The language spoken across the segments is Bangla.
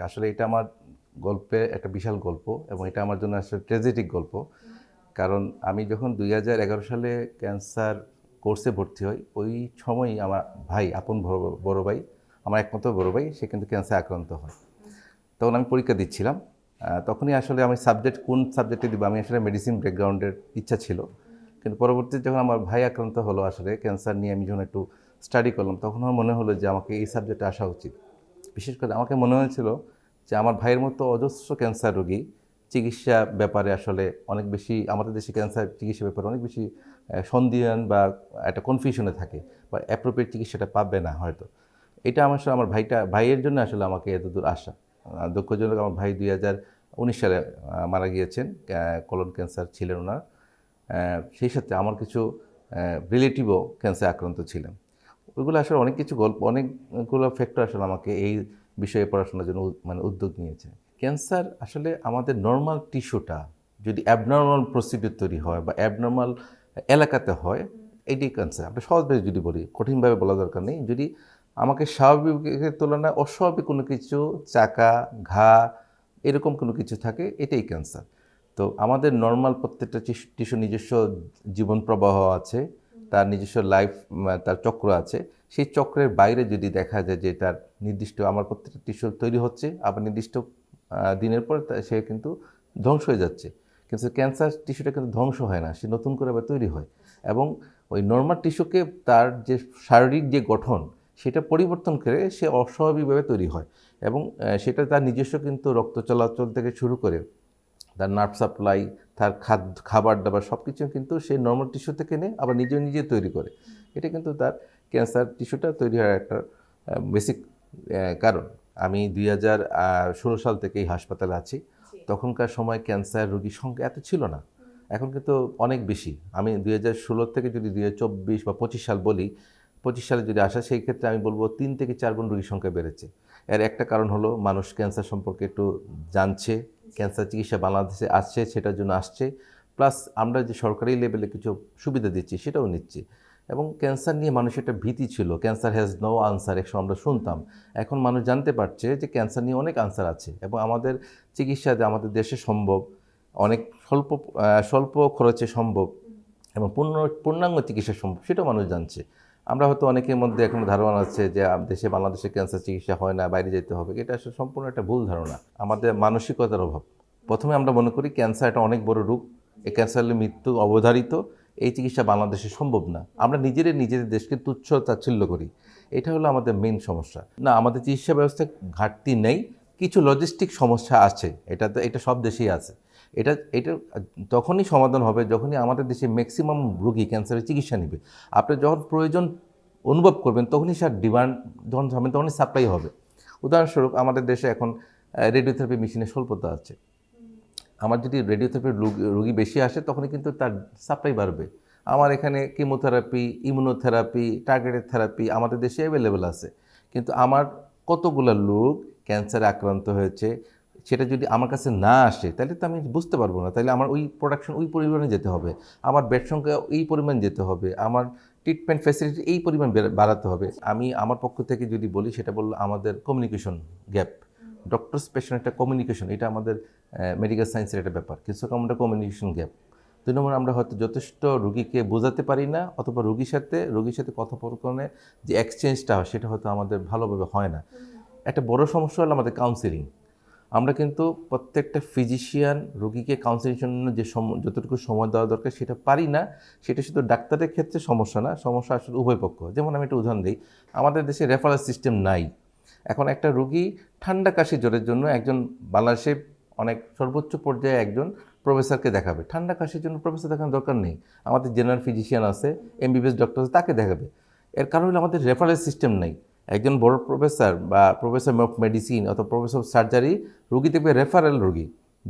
আসলে এটা আমার গল্পে একটা বিশাল গল্প এবং এটা আমার জন্য আসলে ট্র্যাজেডিক গল্প। কারণ আমি যখন ২০১১ সালে ক্যান্সার কোর্সে ভর্তি হই, ওই সময়ই আমার ভাই, আপন বড় ভাই, আমার একমাত্র বড় ভাই, সে কিন্তু ক্যান্সারে আক্রান্ত হয়। তখন আমি পরীক্ষা দিচ্ছিলাম। তখনই আসলে আমি কোন সাবজেক্টে দিব, আমি আসলে মেডিসিন ব্যাকগ্রাউন্ডের ইচ্ছা ছিল। কিন্তু পরবর্তীতে যখন আমার ভাই আক্রান্ত হলো আসলে ক্যান্সার নিয়ে, আমি যখন একটু স্টাডি করলাম, তখন আমার মনে হলো যে আমাকে এই সাবজেক্টে আসা উচিত। বিশেষ করে আমাকে মনে হয়েছিল যে আমার ভাইয়ের মতো অজস্র ক্যান্সার রোগী চিকিৎসা ব্যাপারে আসলে অনেক বেশি, আমাদের দেশে ক্যান্সার চিকিৎসা ব্যাপারে অনেক বেশি সন্দিহান বা একটা কনফিউশনে থাকে, বা অ্যাপ্রোপ্রিয়েট চিকিৎসাটা পাবে না হয়তো। এটা আমার আসলে আমার ভাইয়ের জন্য আসলে আমাকে এতদূর আসা। দুঃখজনক আমার ভাই ২০১৯ সালে মারা গিয়েছেন। কোলন ক্যান্সার ছিলেন ওনার। সেই সাথে আমার কিছু রিলেটিভও ক্যান্সারে আক্রান্ত ছিলেন। ওইগুলো আসলে অনেক কিছু গল্প, অনেকগুলো ফ্যাক্টর আসলে আমাকে এই বিষয়ে পড়াশোনার জন্য মানে উদ্যোগ নিয়েছে। ক্যান্সার আসলে আমাদের নরমাল টিস্যুটা যদি অ্যাবনর্মাল প্রসিডিউর তৈরি হয় বা অ্যাবনর্মাল এলাকাতে হয়, এটাই ক্যান্সার। আমরা সহজভাবে যদি বলি, কঠিনভাবে বলা দরকার নেই। যদি আমাকে স্বাভাবিকের তুলনায় অস্বাভাবিক কোনো কিছু, চাকা, ঘা, এরকম কোনো কিছু থাকে, এটাই ক্যান্সার। তো আমাদের নর্মাল প্রত্যেকটা টিস্যু নিজস্ব জীবন প্রবাহ আছে, তার নিজস্ব লাইফ, তার চক্র আছে। সেই চক্রের বাইরে যদি দেখা যায় যে তার নির্দিষ্ট, আমার প্রত্যেকটা টিস্যু তৈরি হচ্ছে, আবার নির্দিষ্ট দিনের পর সে কিন্তু ধ্বংস হয়ে যাচ্ছে। কিন্তু ক্যান্সার টিস্যুটা কিন্তু ধ্বংস হয় না, সে নতুন করে আবার তৈরি হয়। এবং ওই নর্মাল টিস্যুকে তার যে শারীরিক যে গঠন, সেটা পরিবর্তন করে সে অস্বাভাবিকভাবে তৈরি হয়। এবং সেটা তার নিজস্ব কিন্তু রক্ত চলাচল থেকে শুরু করে তার নার্ভ সাপ্লাই, তার খাবার দাবার সব কিছু কিন্তু সে নর্মাল টিস্যু থেকে নেয়, আবার নিজে নিজে তৈরি করে। এটা কিন্তু তার ক্যান্সার টিস্যুটা তৈরি হওয়ার একটা বেসিক কারণ। আমি ২০১৬ সাল থেকে এই হাসপাতালে আছি। তখনকার সময় ক্যান্সার রোগীর সংখ্যা এত ছিল না। এখন কিন্তু অনেক বেশি। আমি ২০১৬ থেকে যদি ২০২৪ বা ২৫ সাল বলি, ২৫ সালে যদি আসা, সেই ক্ষেত্রে আমি বলবো ৩ থেকে ৪ গুণ রোগীর সংখ্যা বেড়েছে। এর একটা কারণ হলো মানুষ ক্যান্সার সম্পর্কে একটু জানছে, ক্যান্সার চিকিৎসা বাংলাদেশে আসছে, সেটার জন্য আসছে। প্লাস আমরা যে সরকারি লেভেলে কিছু সুবিধা দিচ্ছি, সেটাও নিচ্ছি। এবং ক্যান্সার নিয়ে মানুষের একটা ভীতি ছিল, ক্যান্সার হ্যাজ নো আনসার, একসময় আমরা শুনতাম। এখন মানুষ জানতে পারছে যে ক্যান্সার নিয়ে অনেক আনসার আছে, এবং আমাদের চিকিৎসা যে আমাদের দেশে সম্ভব, অনেক স্বল্প খরচে সম্ভব, এবং পূর্ণাঙ্গ চিকিৎসা সম্ভব, সেটাও মানুষ জানছে। আমরা হয়তো অনেকের মধ্যে এখনো ধারণা আছে যে বাংলাদেশে ক্যান্সার চিকিৎসা হয় না, বাইরে যেতে হবে। এটা আসলে সম্পূর্ণ একটা ভুল ধারণা, আমাদের মানসিকতার অভাব। প্রথমে আমরা মনে করি ক্যান্সার একটা অনেক বড় রোগ, এই ক্যান্সারের মৃত্যু অবধারিত, এই চিকিৎসা বাংলাদেশে সম্ভব না। আমরা নিজেদের দেশকে তুচ্ছ তাচ্ছিল্য করি। এটা হলো আমাদের মেইন সমস্যা। না, আমাদের চিকিৎসা ব্যবস্থায় ঘাটতি নেই, কিছু লজিস্টিক সমস্যা আছে, এটা সব দেশেই আছে। এটা তখনই সমাধান হবে যখনই আমাদের দেশে ম্যাক্সিমাম রোগী ক্যান্সারের চিকিৎসা নেবে। আপনি যখন প্রয়োজন অনুভব করবেন, তখনই স্যার ডিমান্ড যখন হবে, তখনই সাপ্লাই হবে। উদাহরণস্বরূপ আমাদের দেশে এখন রেডিওথেরাপি মেশিনের স্বল্পতা আছে। আমার যদি রেডিওথেরাপির রোগী বেশি আসে, তখনই কিন্তু তার সাপ্লাই বাড়বে। আমার এখানে কিমোথেরাপি, ইমিউনোথেরাপি, টার্গেটেড থেরাপি আমাদের দেশে অ্যাভেলেবেল আছে। কিন্তু আমার কতগুলো লোক ক্যান্সারে আক্রান্ত হয়েছে, সেটা যদি আমার কাছে না আসে, তাহলে তো আমি বুঝতে পারবো না। তাহলে আমার ওই প্রোডাকশন ওই পরিমাণে যেতে হবে, আমার বেড সংখ্যা এই পরিমাণ যেতে হবে, আমার ট্রিটমেন্ট ফ্যাসিলিটি এই পরিমাণ বাড়াতে হবে। আমি আমার পক্ষ থেকে যদি বলি, সেটা বললো আমাদের কমিউনিকেশন গ্যাপ। ডক্টরস পেশেন্ট একটা কমিউনিকেশন, এটা আমাদের মেডিকেল সায়েন্সের একটা ব্যাপার। কিছু আমরা কমিউনিকেশন গ্যাপ। ২ নম্বর, আমরা হয়তো যথেষ্ট রুগীকে বোঝাতে পারি না, অথবা রুগীর সাথে কথোপকথনে যে এক্সচেঞ্জটা হয়, সেটা হয়তো আমাদের ভালোভাবে হয় না। একটা বড় সমস্যা হলো আমাদের কাউন্সেলিং। আমরা কিন্তু প্রত্যেকটা ফিজিশিয়ান রোগীকে কাউন্সেলিংয়ের জন্য যে যতটুকু সময় দেওয়া দরকার, সেটা পারি না। সেটা শুধু ডাক্তারের ক্ষেত্রে সমস্যা না, সমস্যা আসলে উভয় পক্ষ। যেমন আমি একটা উদাহরণ দিই, আমাদের দেশে রেফারেল সিস্টেম নাই। এখন একটা রোগী ঠান্ডা কাশি জ্বরের জন্য একজন বাংলাদেশে অনেক সর্বোচ্চ পর্যায়ে একজন প্রফেসরকে দেখাবে। ঠান্ডা কাশির জন্য প্রফেসর দেখানোর দরকার নেই, আমাদের জেনারেল ফিজিশিয়ান আছে, এমবিবিএস ডক্টর আছে, তাকে দেখাবে। এর কারণ হলো আমাদের রেফারেল সিস্টেম নেই। একজন বড় প্রফেসর বা প্রফেসর অফ মেডিসিন অথবা প্রফেসর অফ সার্জারি রুগী দেখবে রেফারেল রুগী,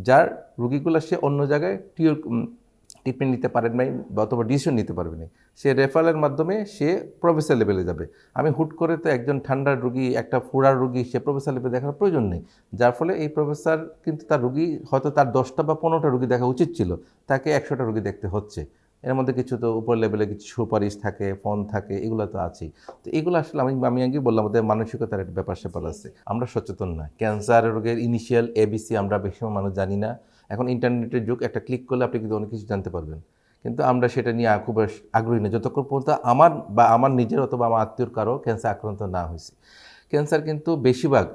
যার রুগীগুলো সে অন্য জায়গায় ট্রিটমেন্ট নিতে পারেন নাই, বা অথবা ডিসিশন নিতে পারবে না, সে রেফারেলের মাধ্যমে সে প্রফেসর লেভেলে যাবে। আমি হুট করে তো একজন ঠান্ডার রুগী, একটা ফুড়ার রুগী সে প্রফেসর লেভেলে দেখার প্রয়োজন নেই। যার ফলে এই প্রফেসর কিন্তু তার রুগী হয়তো তার 10টা বা 15টা রুগী দেখা উচিত ছিল, তাকে 100টা রুগী দেখতে হচ্ছে। এর মধ্যে কিছু তো উপর লেভেলে কিছু সুপারিশ থাকে, ফোন থাকে, এগুলো তো আছেই। তো এগুলো আসলে আমি আগে বললাম আমাদের মানসিকতার একটা ব্যাপার-স্যাপার আছে। আমরা সচেতন না। ক্যান্সার রোগের ইনিশিয়াল এবিসি আমরা বেশিরভাগ মানুষ জানি না। এখন ইন্টারনেটের যুগ, একটা ক্লিক করলে আপনি কিন্তু অনেক কিছু জানতে পারবেন। কিন্তু আমরা সেটা নিয়ে খুব আগ্রহী না, যতক্ষণ পর্যন্ত আমার নিজের অথবা আমার আত্মীয়র কারো ক্যান্সার আক্রান্ত না হয়েছে। ক্যান্সার কিন্তু বেশিরভাগ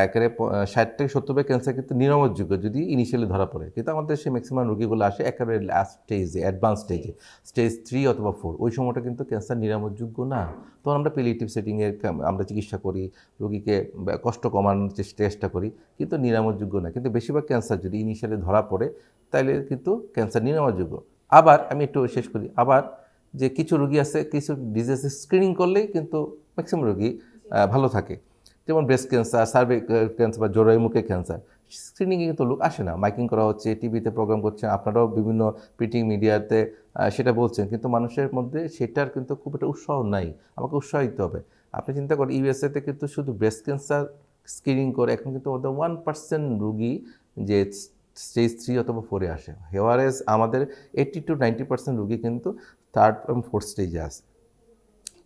একেবারে ৬০ থেকে ৭০% ক্যান্সার কিন্তু নিরাময়যোগ্য যদি ইনিশিয়ালি ধরা পড়ে। কিন্তু আমাদের দেশে ম্যাক্সিমাম রোগীগুলো আসে একেবারে লাস্ট স্টেজে, অ্যাডভান্স স্টেজে, স্টেজ 3 অথবা 4। ওই সময়টা কিন্তু ক্যান্সার নিরাময়যোগ্য না। তখন আমরা প্যালিয়েটিভ সেটিংয়ে আমরা চিকিৎসা করি, রোগীকে কষ্ট কমানোর চেষ্টা করি, কিন্তু নিরাময়যোগ্য না। কিন্তু বেশিরভাগ ক্যান্সার যদি ইনিশিয়ালি ধরা পড়ে তাইলে কিন্তু ক্যান্সার নিরাময়যোগ্য। আবার আমি একটু শেষ করি, আবার যে কিছু রোগী আছে, কিছু ডিজিজের স্ক্রিনিং করলেই কিন্তু ম্যাক্সিমাম রোগী ভালো থাকে। যেমন ব্রেস্ট ক্যান্সার, সার্ভিক্যাল ক্যান্সার বা জরায়ু মুখের ক্যান্সার, স্ক্রিনিংয়ে কিন্তু লোক আসে না, মাইকিং করা হচ্ছে, টিভিতে প্রোগ্রাম করছে, আপনারাও বিভিন্ন প্রিন্টিং মিডিয়াতে সেটা বলছেন, কিন্তু মানুষের মধ্যে সেটার কিন্তু খুব একটা উৎসাহ নাই। আমাকে উৎসাহ দিতে হবে। আপনি চিন্তা করেন ইউএসএতে কিন্তু শুধু ব্রেস্ট ক্যান্সার স্ক্রিনিং করে এখন কিন্তু ওদের 1% রুগী যে স্টেজ 3 অথবা 4 আসে, হেওয়ারেজ আমাদের 80 to 90% রুগী কিন্তু 3rd এবং 4th স্টেজে আসে।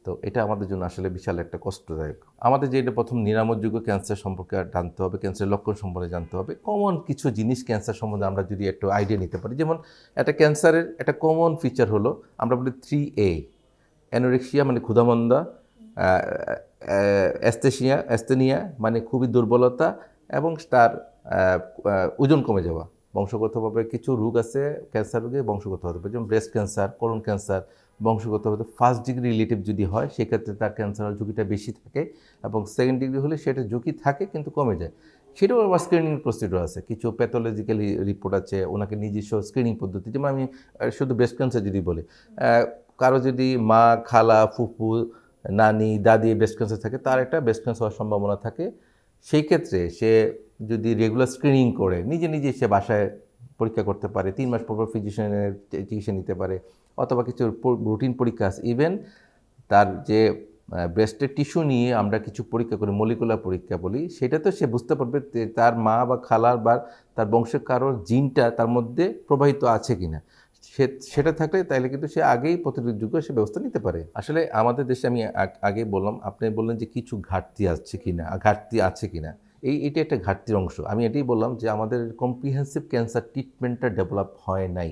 তো এটা আমাদের জন্য আসলে বিশাল একটা কষ্টদায়ক। আমাদের যে এটা প্রথম নিরাময়যোগ্য ক্যান্সার সম্পর্কে জানতে হবে, ক্যান্সারের লক্ষণ সম্পর্কে জানতে হবে, কমন কিছু জিনিস ক্যান্সার সম্বন্ধে আমরা যদি একটু আইডিয়া নিতে পারি। যেমন একটা ক্যান্সারের একটা কমন ফিচার হলো আমরা বলি 3A, অ্যানোরেক্সিয়া মানে ক্ষুধামন্দা, অ্যাস্থেনিয়া মানে খুবই দুর্বলতা, এবং তার ওজন কমে যাওয়া। বংশগতভাবে কিছু রোগ আছে ক্যান্সার রোগে, বংশগত হতে পারে, যেমন ব্রেস্ট ক্যান্সার, কোলন ক্যান্সার বংশগতভাবে 1st ডিগ্রি রিলেটিভ যদি হয় সেক্ষেত্রে তার ক্যান্সারের ঝুঁকিটা বেশি থাকে, এবং 2nd ডিগ্রি হলে সেটা ঝুঁকি থাকে কিন্তু কমে যায়। সেটাও আবার স্ক্রিনিং প্রসিডিউর আছে, কিছু প্যাথোলজিক্যালি রিপোর্ট আছে, ওনাকে নিজস্ব স্ক্রিনিং পদ্ধতি। যেমন আমি শুধু ব্রেস্ট ক্যান্সার যদি বলি, কারো যদি মা, খালা, ফুফু, নানি, দাদি ব্রেস্ট ক্যান্সার থাকে, তার একটা ব্রেস্ট ক্যান্সার হওয়ার সম্ভাবনা থাকে। সেই ক্ষেত্রে সে যদি রেগুলার স্ক্রিনিং করে নিজে সে বাসায় পরীক্ষা করতে পারে, 3 মাস পর ফিজিশিয়ানের চিকিৎসা নিতে পারে, অথবা কিছু রুটিন পরীক্ষা আছে। ইভেন তার যে ব্রেস্টের টিস্যু নিয়ে আমরা কিছু পরীক্ষা করি, মলিকুলার পরীক্ষা বলি, সেটা তো সে বুঝতে পারবে তার মা বা খালার বা তার বংশের কারোর জিনটা তার মধ্যে প্রবাহিত আছে কিনা। সেটা থাকলে তাইলে কিন্তু সে আগেই প্রতিরোধযোগ্য সে ব্যবস্থা নিতে পারে। আসলে আমাদের দেশে আমি আগেই বললাম, আপনি বললেন যে কিছু ঘাটতি আছে কিনা, এটা একটা ঘাটতির অংশ। আমি এটাই বললাম যে আমাদের কম্প্রিহেন্সিভ ক্যান্সার ট্রিটমেন্টটা ডেভেলপ হয় নাই।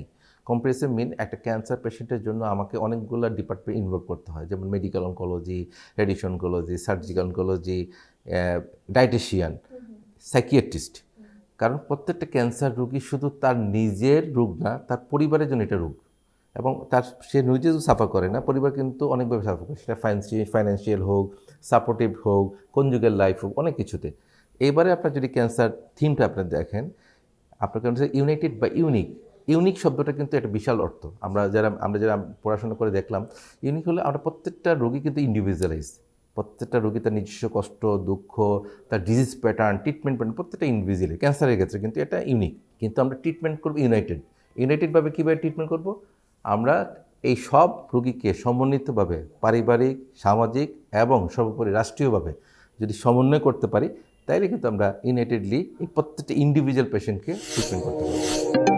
কম্প্রিহেন্সিভ মিন একটা ক্যান্সার পেশেন্টের জন্য আমাকে অনেকগুলো ডিপার্টমেন্ট ইনভলভ করতে হয়, যেমন medical oncology, radiation oncology, surgical oncology, dietician, psychiatrist. কারণ প্রত্যেকটা ক্যান্সার রোগী শুধু তার নিজের রোগ না, তার পরিবারের জন্য এটা রোগ, এবং সে নিজে যদি সাফার করে না, পরিবার কিন্তু অনেকভাবে সাফার করে, সেটা ফাইন্যান্সিয়াল হোক, সাপোর্টিভ হোক, কনজুগাল লাইফ হোক, অনেক কিছুতে। এবারে আপনার যদি ক্যান্সার থিমটা আপনি দেখেন, আপনার ক্যান্সার ইউনাইটেড বা ইউনিক শব্দটা কিন্তু একটা বিশাল অর্থ। আমরা যারা পড়াশোনা করে দেখলাম, ইউনিক হলে আমরা প্রত্যেকটা রোগী কিন্তু ইন্ডিভিজুয়ালাইজ, প্রত্যেকটা রোগী তার নিজস্ব কষ্ট, দুঃখ, তার ডিজিজ প্যাটার্ন, ট্রিটমেন্ট প্যাটার্ন প্রত্যেকটা ইন্ডিভিজুয়ালি। ক্যান্সারের ক্ষেত্রে কিন্তু এটা ইউনিক, কিন্তু আমরা ট্রিটমেন্ট করবো ইউনাইটেডভাবে। কীভাবে ট্রিটমেন্ট করব? আমরা এই সব রোগীকে সমন্বিতভাবে পারিবারিক, সামাজিক এবং সর্বোপরি রাষ্ট্রীয়ভাবে যদি সমন্বয় করতে পারি, তাইলে কিন্তু আমরা ইউনাইটেডলি এই প্রত্যেকটা ইন্ডিভিজুয়াল পেশেন্টকে ট্রিটমেন্ট করতে পারি।